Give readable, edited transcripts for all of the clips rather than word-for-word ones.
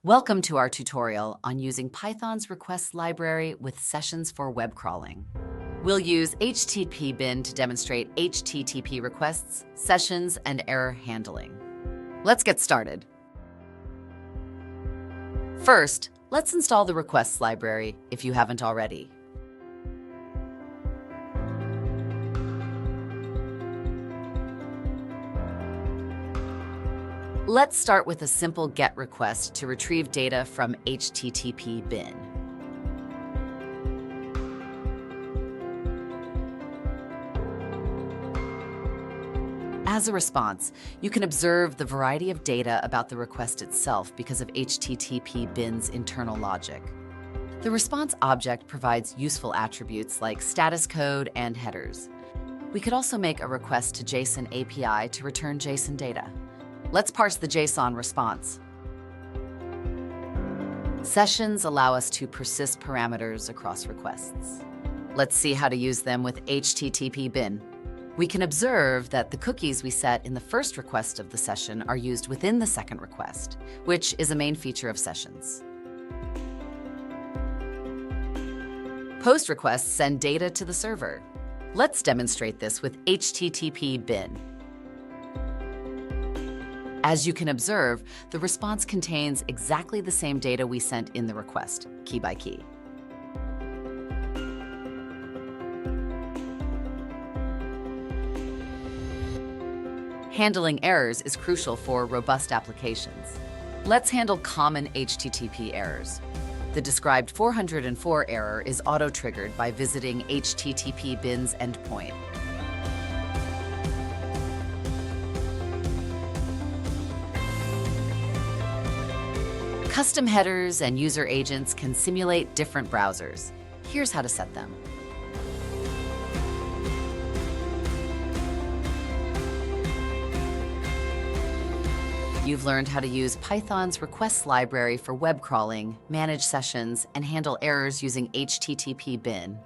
Welcome to our tutorial on using Python's requests library with sessions for web crawling. We'll use HTTP bin to demonstrate HTTP requests, sessions, and error handling. Let's get started. First, let's install the requests library if you haven't already. Let's start with a simple GET request to retrieve data from HTTP bin. As a response, you can observe the variety of data about the request itself because of HTTP bin's internal logic. The response object provides useful attributes like status code and headers. We could also make a request to JSON API to return JSON data. Let's parse the JSON response. Sessions allow us to persist parameters across requests. Let's see how to use them with HTTP bin. We can observe that the cookies we set in the first request of the session are used within the second request, which is a main feature of sessions. Post requests send data to the server. Let's demonstrate this with HTTP bin. As you can observe, the response contains exactly the same data we sent in the request, key by key. Handling errors is crucial for robust applications. Let's handle common HTTP errors. The described 404 error is auto-triggered by visiting HTTP bin's endpoint. Custom headers and user agents can simulate different browsers. Here's how to set them. You've learned how to use Python's requests library for web crawling, manage sessions, and handle errors using HTTP bin.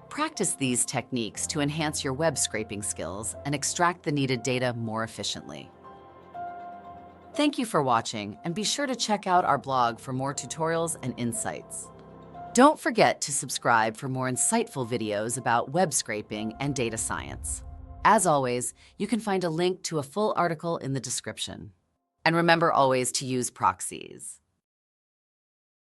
Practice these techniques to enhance your web scraping skills and extract the needed data more efficiently. Thank you for watching, and be sure to check out our blog for more tutorials and insights. Don't forget to subscribe for more insightful videos about web scraping and data science. As always, you can find a link to a full article in the description. And remember always to use proxies.